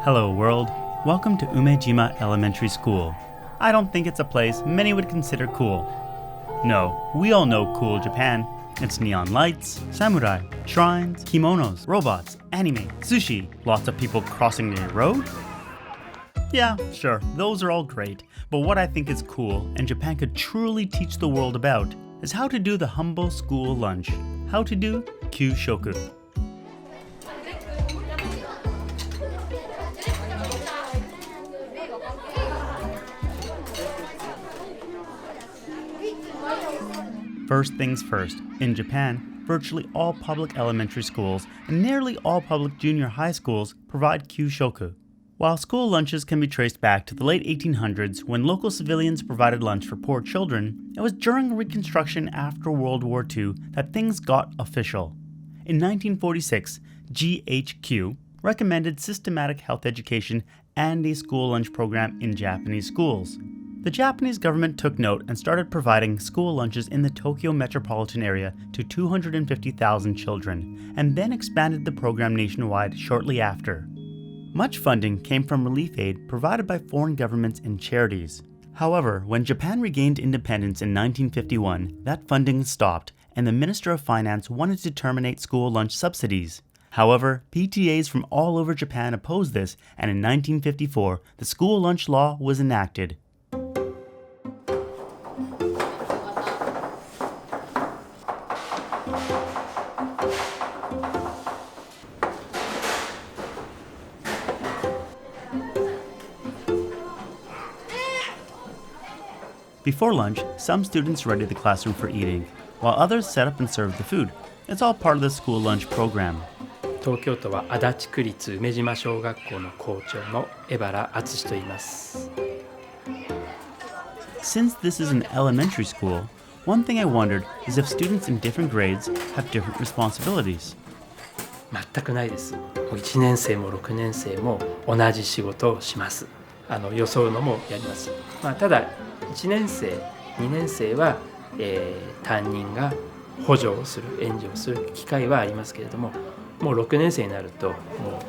Hello world, welcome to Umejima Elementary School. I don't think it's a place many would consider cool. No, we all know cool Japan. It's neon lights, samurai, shrines, kimonos, robots, anime, sushi, lots of people crossing a road. Yeah, sure, those are all great, but what I think is cool and Japan could truly teach the world about is how to do the humble school lunch, how to do kyushoku. First things first, in Japan, virtually all public elementary schools and nearly all public junior high schools provide kyushoku. While school lunches can be traced back to the late 1800s when local civilians provided lunch for poor children, it was during Reconstruction after World War II that things got official. In 1946, GHQ recommended systematic health education and a school lunch program in Japanese schools. The Japanese government took note and started providing school lunches in the Tokyo metropolitan area to 250,000 children, and then expanded the program nationwide shortly after. Much funding came from relief aid provided by foreign governments and charities. However, when Japan regained independence in 1951, that funding stopped, and the Minister of Finance wanted to terminate school lunch subsidies. However, PTAs from all over Japan opposed this, and in 1954, the school lunch law was enacted. Before lunch, some students ready the classroom for eating, while others set up and serve the food. It's all part of the school lunch program. 東京都は足立区立梅島小学校の校長の江原敦と言います。 Since this is an elementary school, one thing I wondered is if students in different grades have different responsibilities. 全くないです。1年生も6年生も同じ仕事をします。装うのもやります。ただ1年生、2年生は、担任が補助をする、援助をする機会はありますけれども、もう6年生になるとも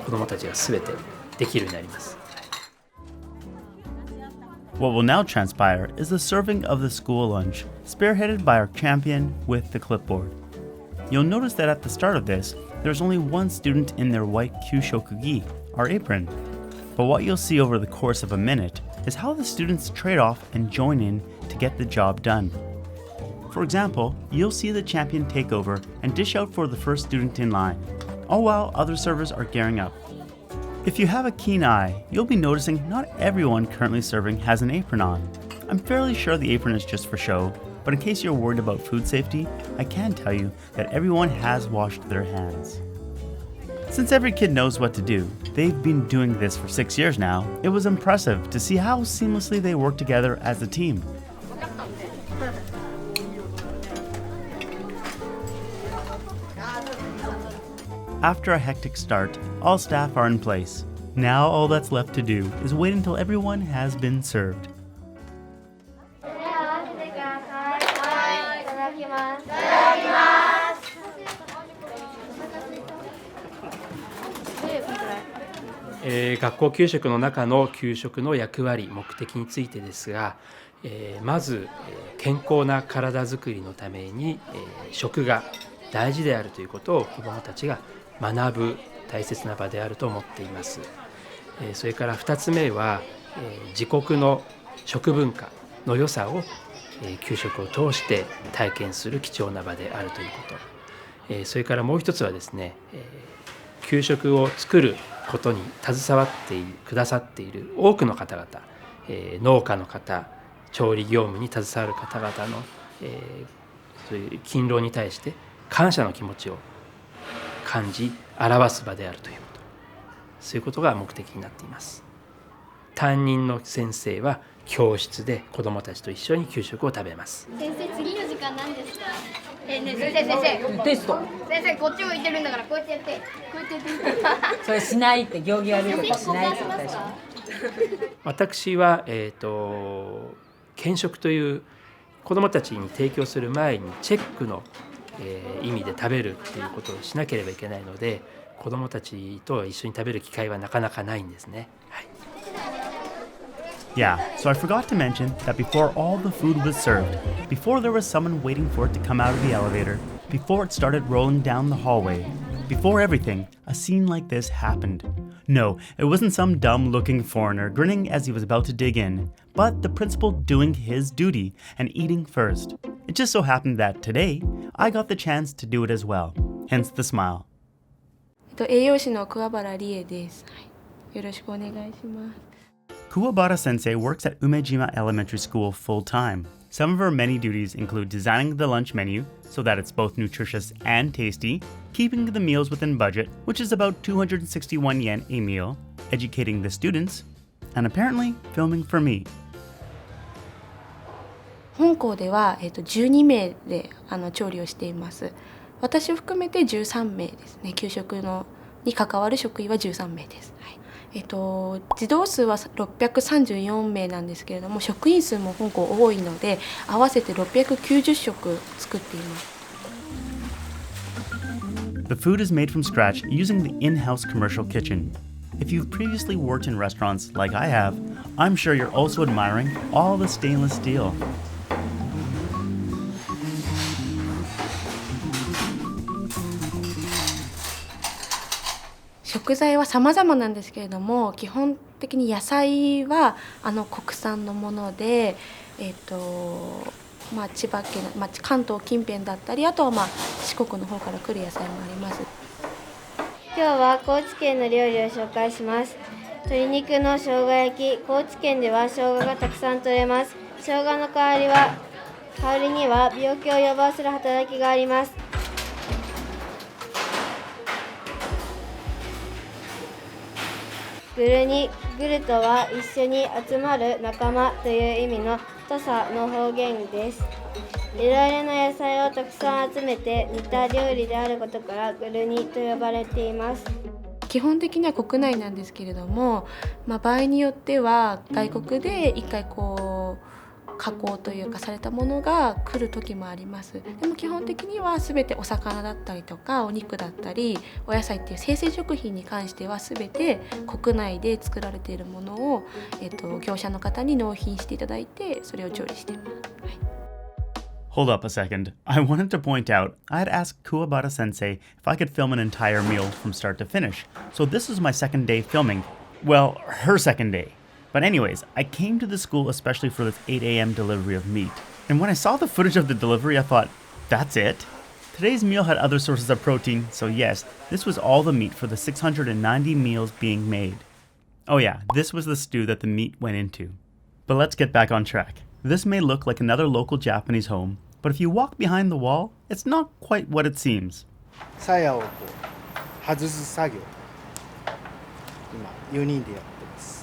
う子どもたちが全てできるようになります。What will now transpire is the serving of the school lunch, spearheaded by our champion with the clipboard. You'll notice that at the start of this, there's only one student in their white kyushoku-gi, our apron. But what you'll see over the course of a minute is how the students trade off and join in to get the job done. For example, you'll see the champion take over and dish out for the first student in line, all while other servers are gearing up. If you have a keen eye, you'll be noticing not everyone currently serving has an apron on. I'm fairly sure the apron is just for show, but in case you're worried about food safety, I can tell you that everyone has washed their hands. Since every kid knows what to do, they've been doing this for 6 years now, it was impressive to see how seamlessly they work together as a team. After a hectic start, all staff are in place. Now all that's left to do is wait until everyone has been served. 学校給食の中の給食の役割、目的についてですが、まず健康な体づくりのために食が大事であるということを子どもたちが学ぶ大切な場であると思っています。それから2つ目は自国の食文化の良さを給食を通して体験する貴重な場であるということ。それからもう一つはですね、給食を作ることに携わってくださっている多くの方々、農家の方、調理業務に携わる方々の、そういう勤労に対して感謝の気持ちを感じ表す場であるということ、そういうことが目的になっています。担任の先生は教室で子どもたちと一緒に給食を食べます。先生、次の時間何ですか？ねえ先生テスト。先生、こっち向いてるんだからこうやってやって、こうやってやってそれしないって行儀悪いことしないって言ったでしょ。私は、検食という子どもたちに提供する前にチェックの、意味で食べるっていうことをしなければいけないので、子どもたちと一緒に食べる機会はなかなかないんですね。はい。Yeah, so I forgot to mention that before all the food was served, before there was someone waiting for it to come out of the elevator, before it started rolling down the hallway, before everything, a scene like this happened. No, it wasn't some dumb-looking foreigner grinning as he was about to dig in, but the principal doing his duty and eating first. It just so happened that today, I got the chance to do it as well, hence the smile. 栄養士の桑原理恵です。よろしくお願いします。Kuwabara sensei works at Umejima Elementary School full-time. Some of her many duties include designing the lunch menu so that it's both nutritious and tasty, keeping the meals within budget, which is about 261 yen a meal, educating the students, and apparently filming for me. 本校では、12名で調理をしています。私を含めて13名ですね。給食に関わる職員は13名です。はい。児童数は634名なんですけれども、職員数も本校多いので、合わせて690食作っています。The food is made from scratch using the in-house commercial kitchen. If you've previously worked in restaurants like I have, I'm sure you're also admiring all the stainless steel. 食材は様々なんですけれども、基本的に野菜は国産のもので、千葉県、関東近辺だったり、あとは四国の方から来る野菜もあります。今日は高知県の料理を紹介します。鶏肉の生姜焼き。高知県では生姜がたくさん取れます。生姜の香りには病気を予防する働きがあります。グルとは一緒に集まる仲間という意味の土佐の方言です。いろいろな野菜をたくさん集めて煮た料理であることからグル煮と呼ばれています。基本的には国内なんですけれども、場合によっては外国で一回加工というかされたものが来る時もあります。でも基本的には全てお魚だったりとかお肉だったりお野菜っていう生鮮食品に関しては全て国内で作られているものを、業者の方に納品していただいてそれを調理しています。はい。Hold up a second. I wanted to point out I had asked Kuwabara sensei if I could film an entire meal from start to finish. So this is my second day filming. Well, her second day. But anyways, I came to the school especially for this 8 a.m. delivery of meat. And when I saw the footage of the delivery, I thought, that's it? Today's meal had other sources of protein, so yes, this was all the meat for the 690 meals being made. Oh yeah, this was the stew that the meat went into. But let's get back on track. This may look like another local Japanese home, but if you walk behind the wall, it's not quite what it seems. 鞘を外す作業、今4人でやってます。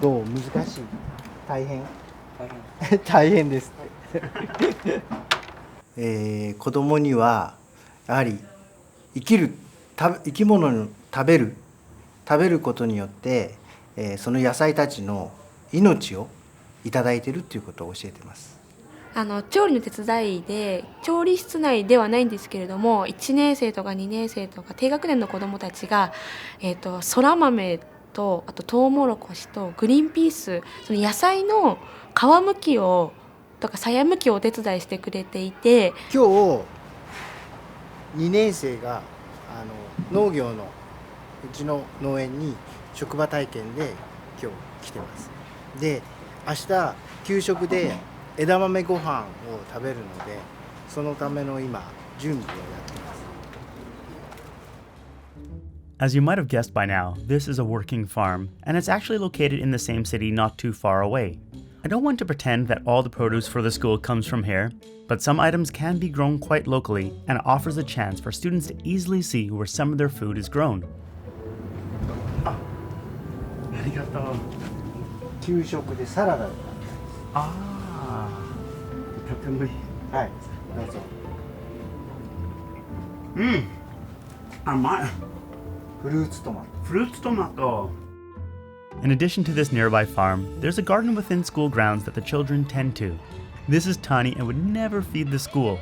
どう？難しい？大変？大変ですって。子供にはやはり生き物を食べることによって、その野菜たちの命をいただいているということを教えてます。調理の手伝いで調理室内ではないんですけれども1年生とか2年生とか低学年の子どもたちが、そら豆とあとトウモロコシとグリーンピースその野菜の皮むきをとかさやむきをお手伝いしてくれていて今日2年生が農業のうちの農園に職場体験で今日来てます。で明日給食で枝豆ご飯を食べるのでそのための今準備をやっています。As you might have guessed by now, this is a working farm, and it's actually located in the same city not too far away. I don't want to pretend that all the produce for the school comes from here, but some items can be grown quite locally and offers a chance for students to easily see where some of their food is grown. ありがとう。給食でサラダ。ああ、とてもいい。はい、どうぞ。甘い。フルーツトマト。フルーツトマト。In addition to this nearby farm, there's a garden within school grounds that the children tend to. This is tiny and would never feed the school,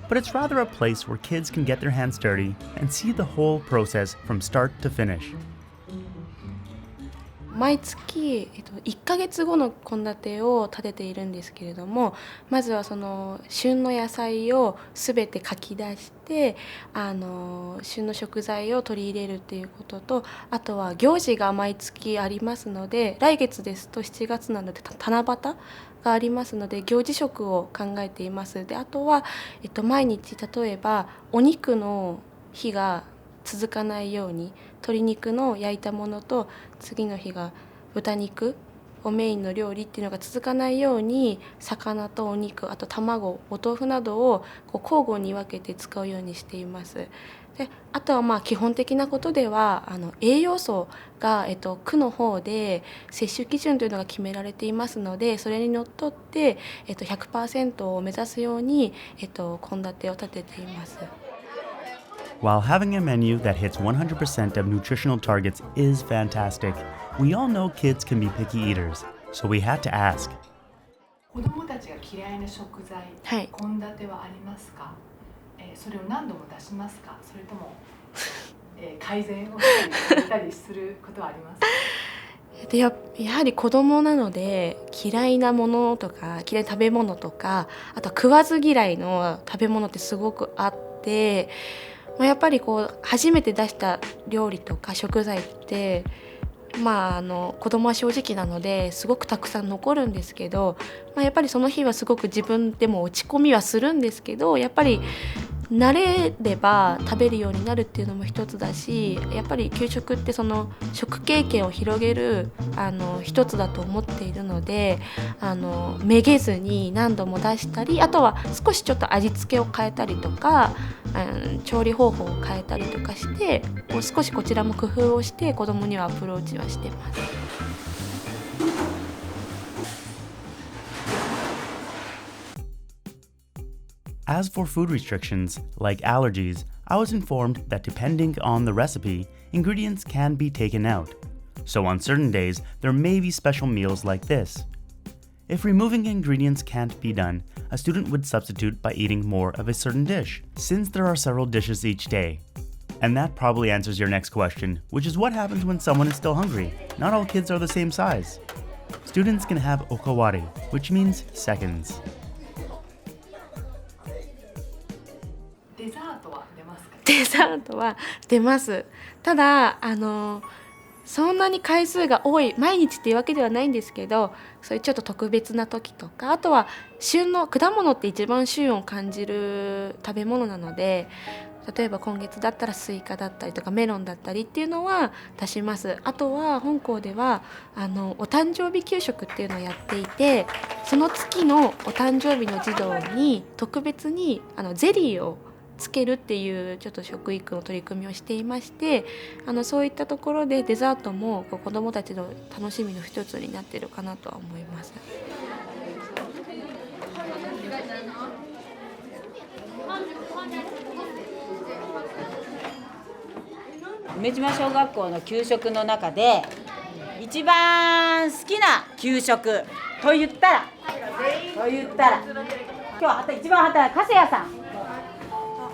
but it's rather a place where kids can get their hands dirty and see the whole process from start to finish. 毎月、1ヶ月後の献立を立てているんですけれども、まずはその旬の野菜をすべて書き出して、旬の食材を取り入れるっていうことと、あとは行事が毎月ありますので、来月ですと7月なので七夕がありますので、行事食を考えています。で、あとは、毎日例えばお肉の日が続かないように、鶏肉の焼いたものと次の日が豚肉をメインの料理っていうのが続かないように、魚とお肉、あと卵、お豆腐などを交互に分けて使うようにしています。で、あとは基本的なことでは栄養素が、区の方で摂取基準というのが決められていますので、それにのっとって、100% を目指すように、献立を立てています。While having a menu that hits 100% of nutritional targets is fantastic, we all know kids can be picky eaters, so we had to ask. 子どもたちが嫌いな食材、はい献立はありますか？それを何度も出しますか？それとも、改善をしたり入れたりすることはありますか？でやはり子供なので、嫌いなものとか嫌いな食べ物とか、あとは食わず嫌いの食べ物ってすごくあって、やっぱり初めて出した料理とか食材って、子供は正直なのですごくたくさん残るんですけど、やっぱりその日はすごく自分でも落ち込みはするんですけど、やっぱり慣れれば食べるようになるっていうのも一つだし、やっぱり給食ってその食経験を広げる一つだと思っているので、めげずに何度も出したり、あとは少しちょっと味付けを変えたりとか、調理方法を変えたりとかして、少しこちらも工夫をして子供にはアプローチはしてます。As for food restrictions, like allergies, I was informed that depending on the recipe, ingredients can be taken out. So on certain days, there may be special meals like this. If removing ingredients can't be done, a student would substitute by eating more of a certain dish, since there are several dishes each day. And that probably answers your next question, which is what happens when someone is still hungry. Not all kids are the same size. Students can have okawari, which means seconds. デザートは出ますか？デザートは出ます。ただそんなに回数が多い毎日っていうわけではないんですけど、そういうちょっと特別な時とか、あとは旬の果物って一番旬を感じる食べ物なので、例えば今月だったらスイカだったりとかメロンだったりっていうのは出します。あとは本校ではお誕生日給食っていうのをやっていて、その月のお誕生日の児童に特別にゼリーをつけるっていうちょっと食育の取り組みをしていまして、そういったところでデザートも子どもたちの楽しみの一つになっているかなとは思います。梅島小学校の給食の中で一番好きな給食と言ったら今日は一番働いた加瀬谷さん。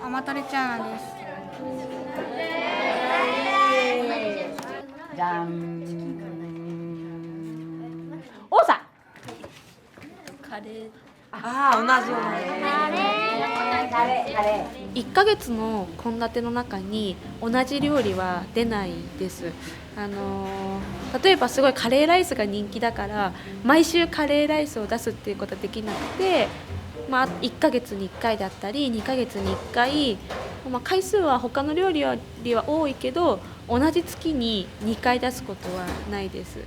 甘タレチャーナです。じゃん。王さん。カレー。ああ、同じような。カレー。1ヶ月の献立の中に同じ料理は出ないです。例えばすごいカレーライスが人気だから毎週カレーライスを出すっていうことはできなくて、1ヶ月に1回だったり2ヶ月に1回、回数は他の料理よりは多いけど同じ月に2回出すことはないです。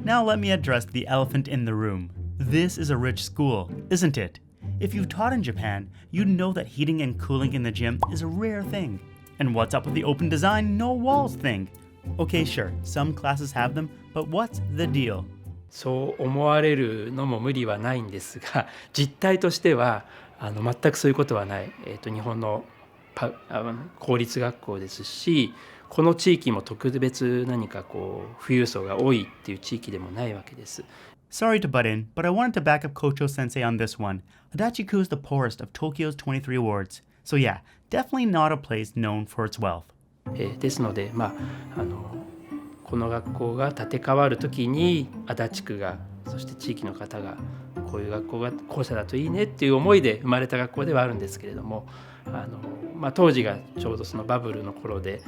Now let me address the elephant in the room. This is a rich school, isn't it? If you've taught in Japan, you'd know that heating and cooling in the gym is a rare thing. And what's up with the open design, no walls thing? Okay, sure, some classes have them, but what's the deal? そう思われるのも無理はないんですが、実態としては全くそういうことはない、日本の公立学校ですし、この地域も特別何か富裕層が多いっていう地域でもないわけです。Sorry to butt in, but I wanted to back up Kocho Sensei on this one. Adachi-ku is the poorest of Tokyo's 23 wards. So yeah, definitely not a place known for its wealth. ですので、この学校が建て替わるときに足立区が、そして地域の方がこういう学校が校舎だといいねっていう思いで生まれた学校ではあるんですけれども、当時がちょうどそのバブルの頃で、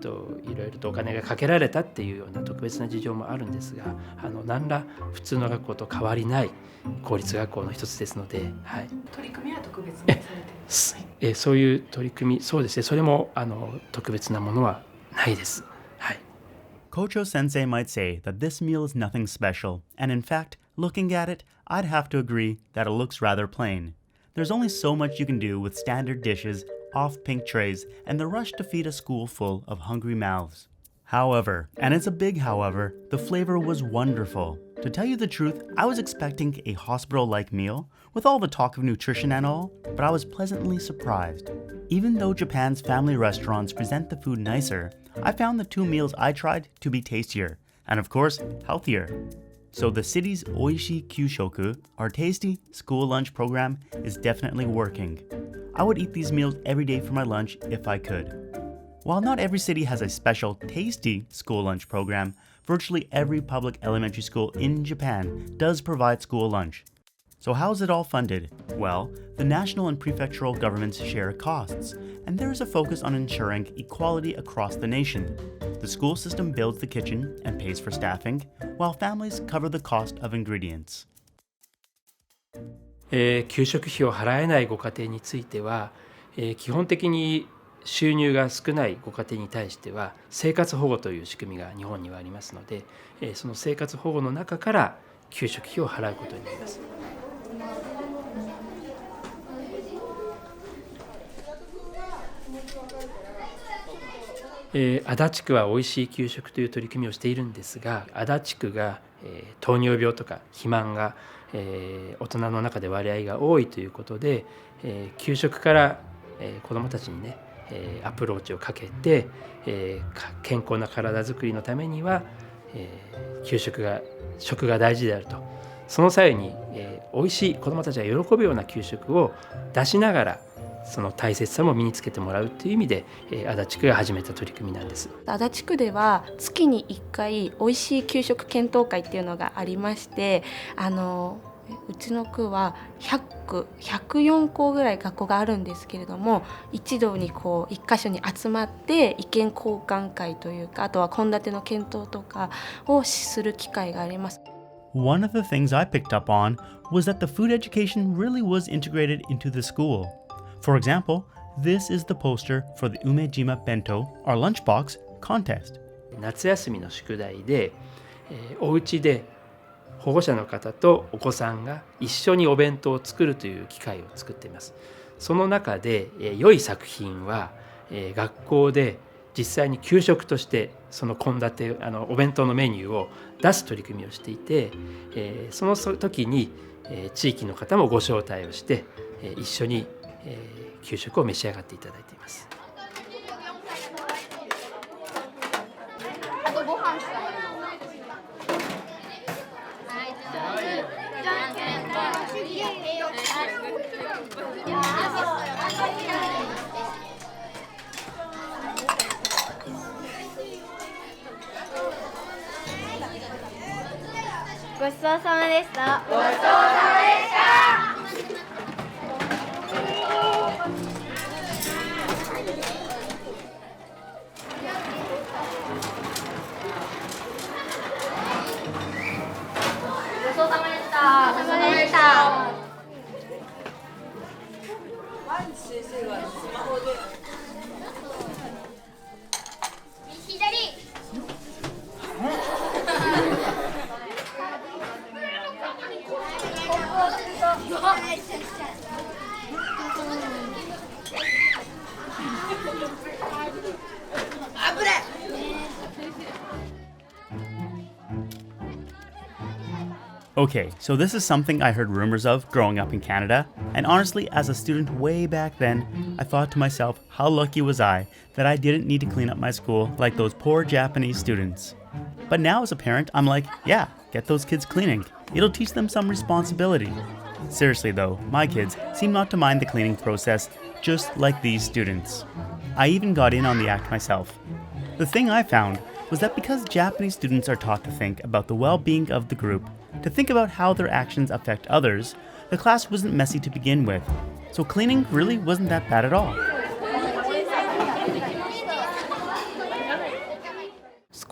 いろいろとお金がかけられたっていうような特別な事情もあるんですが、何ら普通の学校と変わりない公立学校の一つですので、はい、取り組みは特別にされてるんですか？そういう取り組み、そうですね、それも特別なものはないです。はい。Kocho Sensei might say that this meal is nothing special, and in fact, looking at it, I'd have to agree that it looks rather plain. There's only so much you can do with standard dishes, off pink trays, and the rush to feed a school full of hungry mouths. However, and it's a big however, the flavor was wonderful. To tell you the truth, I was expecting a hospital-like meal, with all the talk of nutrition and all, but I was pleasantly surprised. Even though Japan's family restaurants present the food nicer, I found the two meals I tried to be tastier, and of course, healthier. So the city's Oishii Kyushoku, our tasty school lunch program, is definitely working. I would eat these meals every day for my lunch if I could. While not every city has a special tasty school lunch program, virtually every public elementary school in Japan does provide school lunch. So how is it all funded? Well, the national and prefectural governments share costs, and there is a focus on ensuring equality across the nation. The school system builds the kitchen and pays for staffing, while families cover the cost of ingredients. 給食費を払えないご家庭については、基本的に収入が少ないご家庭に対しては生活保護という仕組みが日本にはありますので、その生活保護の中から給食費を払うことになります。足立区はおいしい給食という取り組みをしているんですが、足立区が、糖尿病とか肥満が、大人の中で割合が多いということで、給食から、子どもたちにね、アプローチをかけて、健康な体づくりのためには、食が大事であると。その際に、おいしい子どもたちが喜ぶような給食を出しながら、その大切さも身につけてもらうという意味で、足立区が始めた取り組みなんです。足立区では月に1回おいしい給食検討会っていうのがありまして、うちの区は104校ぐらい学校があるんですけれども、一堂に一箇所に集まって意見交換会というか、あとは献立の検討とかをする機会があります。One of the things I picked up on was that the food education really was integrated into the school. For example, this is the poster for the Umejima Bento, our lunchbox, contest. 夏休みの宿題で、お家で保護者の方とお子さんが一緒にお弁当を作るという機会を作っています。その中で、良い作品は、学校で実際に給食としてその献立、お弁当のメニューを出す取り組みをしていて、その時に、地域の方もご招待をして、一緒に給食を召し上がっていただいています。ごちそうさまでした。ごちそうさまでした。ごちそうさまでした。ごちそうさまでした。Okay, so this is something I heard rumors of growing up in Canada, and honestly, as a student way back then, I thought to myself, how lucky was I that I didn't need to clean up my school like those poor Japanese students. But now as a parent, I'm like, yeah, get those kids cleaning. It'll teach them some responsibility. Seriously though, my kids seem not to mind the cleaning process, just like these students. I even got in on the act myself. The thing I found was that because Japanese students are taught to think about the well-being of the group, to think about how their actions affect others, the class wasn't messy to begin with. So cleaning really wasn't that bad at all.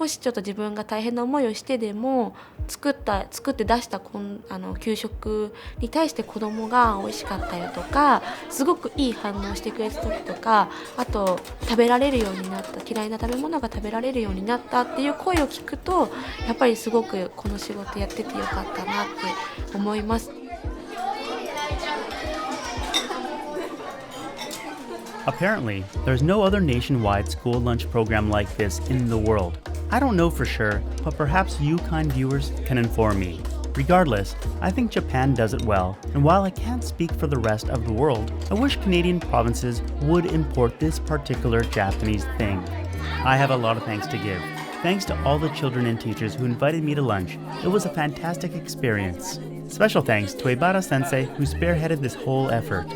少しちょっと自分が大変な思いをしてでも作って出した給食に対して子供が美味しかったよとかすごくいい反応してくれた時とかあと食べられるようになった嫌いな食べ物が食べられるようになったっていう声を聞くとやっぱりすごくこの仕事やっててよかったなって思います。Apparently, there's no other nationwide school lunch program like this in the world. I don't know for sure, but perhaps you kind viewers can inform me. Regardless, I think Japan does it well, and while I can't speak for the rest of the world, I wish Canadian provinces would import this particular Japanese thing. I have a lot of thanks to give. Thanks to all the children and teachers who invited me to lunch. It was a fantastic experience. Special thanks to Ebara Sensei who spearheaded this whole effort.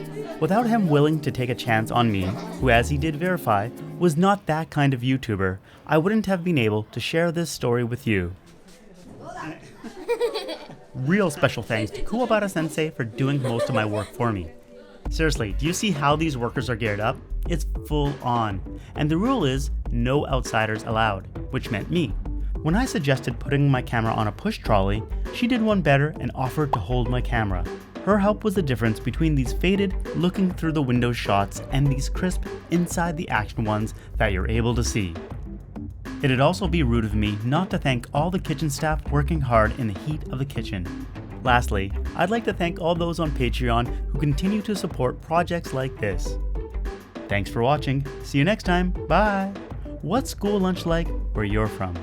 Without him willing to take a chance on me, who as he did verify, was not that kind of YouTuber, I wouldn't have been able to share this story with you. Real special thanks to Kuwabara Sensei for doing most of my work for me. Seriously, do you see how these workers are geared up? It's full on. And the rule is, no outsiders allowed, which meant me. When I suggested putting my camera on a push trolley, she did one better and offered to hold my camera. Her help was the difference between these faded, looking through the window shots and these crisp, inside the action ones that you're able to see. It'd also be rude of me not to thank all the kitchen staff working hard in the heat of the kitchen. Lastly, I'd like to thank all those on Patreon who continue to support projects like this. Thanks for watching. See you next time. Bye. What's school lunch like where you're from?